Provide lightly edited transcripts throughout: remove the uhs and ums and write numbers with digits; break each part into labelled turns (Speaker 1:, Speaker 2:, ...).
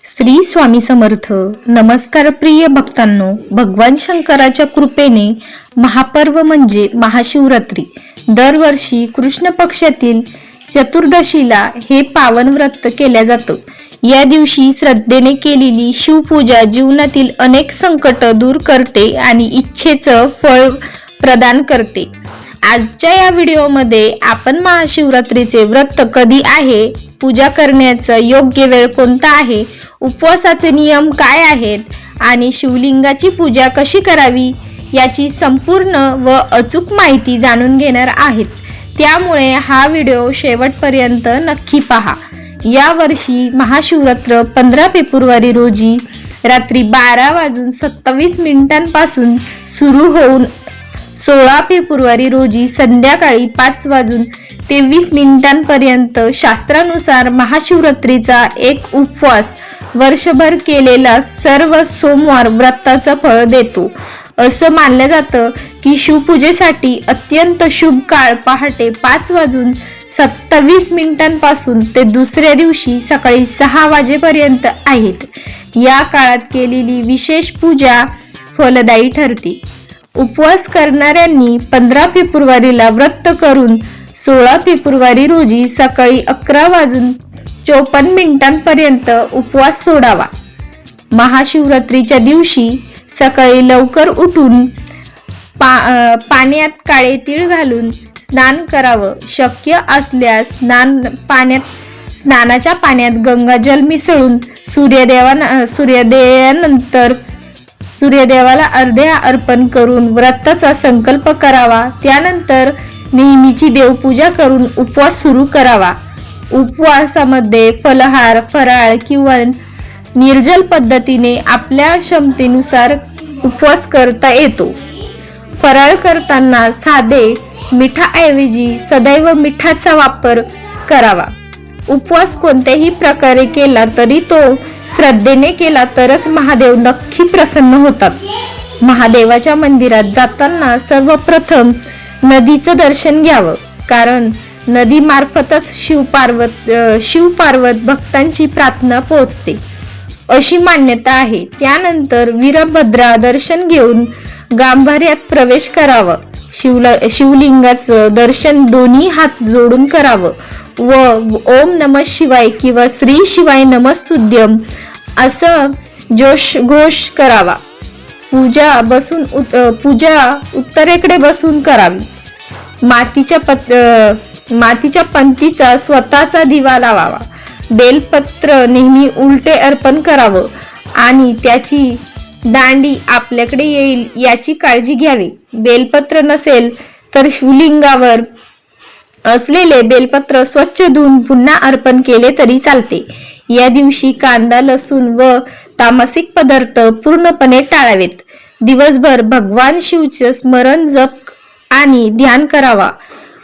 Speaker 1: श्री स्वामी समर्थ. नमस्कार प्रिय भक्तांनो. भगवान शंकराच्या कृपेने महापर्व म्हणजे महाशिवरात्री दरवर्षी कृष्ण पक्षातील चतुर्दशीला हे पावन व्रत केल्या जातं. या दिवशी श्रद्धेने केलेली शिवपूजा जीवनातील अनेक संकट दूर करते आणि इच्छेचं फळ प्रदान करते. आजच्या या व्हिडिओमध्ये आपण महाशिवरात्रीचे व्रत कधी आहे, पूजा करण्याचा योग्य वेळ कोणता आहे, उपवासाचे नियम काय आहेत आणि शिवलिंगाची पूजा कशी करावी याची संपूर्ण व अचूक माहिती जाणून घेणार आहेत. त्यामुळे हा व्हिडिओ शेवटपर्यंत नक्की पहा. या वर्षी महाशिवरात्र 15 फेब्रुवारी रोजी रात्री 12:27 पासून सुरू होऊन 16 फेब्रुवारी रोजी संध्याकाळी 5:23 पर्यंत शास्त्रानुसार महाशिवरात्रीचा एक उपवास वर्षभर केलेला सर्व सोमवार व्रताचं फळ देतो. असं मानलं जातं की शिवपूजेसाठी अत्यंत शुभ काळ पहाटे 5:27 पासून ते दुसऱ्या दिवशी सकाळी 6 वाजेपर्यंत आहेत. या काळात केलेली विशेष पूजा फलदायी ठरते. उपवास करणाऱ्यांनी 15 फेब्रुवारीला व्रत करून 16 फेब्रुवारी रोजी सकाळी 11:54 पर्यंत उपवास सोडावा. महाशिवरात्रीच्या दिवशी सकाळी लवकर उठून पाण्यात काळे तीळ घालून स्नान करावं. शक्य असल्यास स्नानाच्या पाण्यात गंगाजल मिसळून सूर्यदेवाला अर्ध्या अर्पण करून व्रताचा संकल्प करावा. त्यानंतर नेहमीची देवपूजा करून उपवास सुरू करावा. उपवासामध्ये फलाहार, फराळ किंवा निर्जल पद्धतीने आपल्या क्षमतेनुसार उपवास करता येतो. फराळ करताना साधे मिठाऐवजी सदैव मिठाचा वापर करावा. उपवास कोणत्याही प्रकारे केला तरी तो श्रद्धेने केला तरच महादेव नक्की प्रसन्न होतात. महादेवाच्या मंदिरात जाताना सर्वप्रथम नदीचं दर्शन घ्यावं, कारण नदी मार्फतच शिवपार्वत भक्तांची प्रार्थना पोहोचते अशी मान्यता आहे. त्यानंतर वीरभद्रा दर्शन घेऊन गांभाऱ्यात प्रवेश करावा. शिवलिंगाचं दर्शन दोन्ही हात जोडून करावं व ओम नमः शिवाय किंवा श्री शिवाय नमस्तुभ्यं असं घोष करावा. पूजा उत्तरेकडे बसून करावी. मातीच्या पंतीचा स्वतःचा दिवा लावावा. बेलपत्र नेहमी उलटे अर्पण करावं आणि त्याची दांडी आपल्याकडे येईल याची काळजी घ्यावी. बेलपत्र नसेल तर शिवलिंगावर असलेले बेलपत्र स्वच्छ धुवून पुन्हा अर्पण केले तरी चालते. या दिवशी कांदा, लसूण व तामसिक पदार्थ पूर्णपणे टाळावेत. दिवसभर भगवान शिवचे स्मरण, जप आणि ध्यान करावा.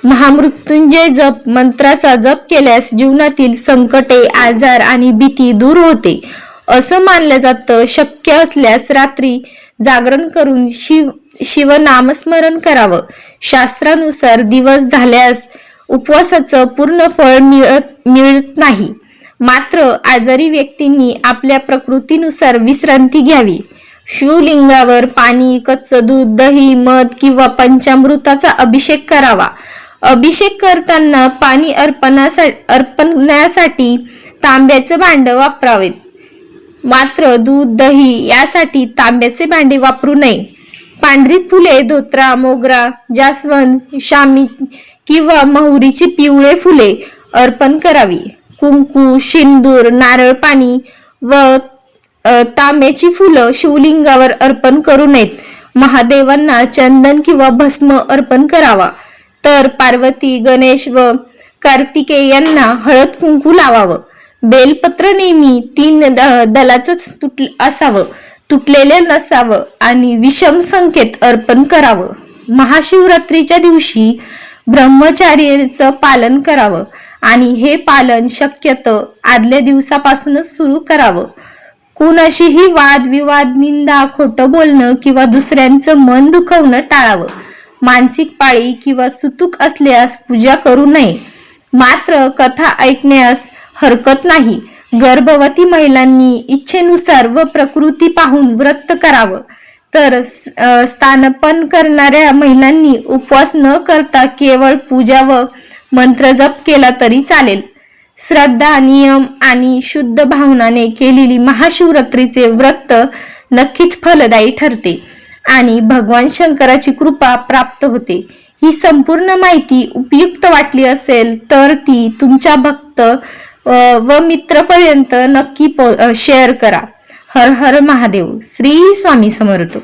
Speaker 1: महामृत्युंजय जप मंत्राचा जप केल्यास जीवनातील संकटे, आजार आणि भीती दूर होते असं मानलं जातं. शक्य असल्यास रात्री जागरण करून शिवनामस्मरण करावं. शास्त्रानुसार दिवस झाल्यास उपवासाचं पूर्ण फळ मिळत नाही. मात्र आजारी व्यक्तींनी आपल्या प्रकृतीनुसार विश्रांती घ्यावी. शिवलिंगावर पाणी, कच्चं दूध, दही, मध किंवा पंचामृताचा अभिषेक करावा. अभिषेक करताना पाणी अर्पण्यासाठी तांब्याचे भांडे वापरावेत. मात्र दूध, दही यासाठी तांब्याचे भांडे वापरू नये. पांढरी फुले, धोत्रा, मोगरा, जास्वंद, शामी किंवा मोहरीची पिवळे फुले अर्पण करावी. कुंकू, सिंदूर, नारळ पाणी व तांब्याची फुलं शिवलिंगावर अर्पण करू नयेत. महादेवांना चंदन किंवा भस्म अर्पण करावा. तर पार्वती, गणेश व कार्तिकेयांना हळद कुंकू लावावं. बेलपत्र नेहमी 3 दलाचंच असावं, तुटलेले नसावं आणि विषम संकेत अर्पण करावं. महाशिवरात्रीच्या दिवशी ब्रह्मचर्याचं पालन करावं आणि हे पालन शक्यतो आदल्या दिवसापासूनच सुरू करावं. कुणाशीही वाद विवाद, निंदा, खोटं बोलणं किंवा दुसऱ्यांचं मन दुखवणं टाळावं. मानसिक पाळी किंवा सुतूक असल्यास पूजा करू नये. मात्र कथा ऐकण्यास हरकत नाही. गर्भवती महिलांनी इच्छेनुसार व प्रकृती पाहून व्रत करावं, तर स्तनपान करणाऱ्या महिलांनी उपवास न करता केवळ पूजा व मंत्रजप केला तरी चालेल. श्रद्धा, नियम आणि शुद्ध भावनाने केलेली महाशिवरात्रीचे व्रत नक्कीच फलदायी ठरते आणि भगवान शंकराची कृपा प्राप्त होते. ही संपूर्ण माहिती उपयुक्त वाटली असेल तर ती तुमच्या भक्त व मित्रापर्यंत नक्की शेअर करा. हर हर महादेव. श्री स्वामी समर्थ.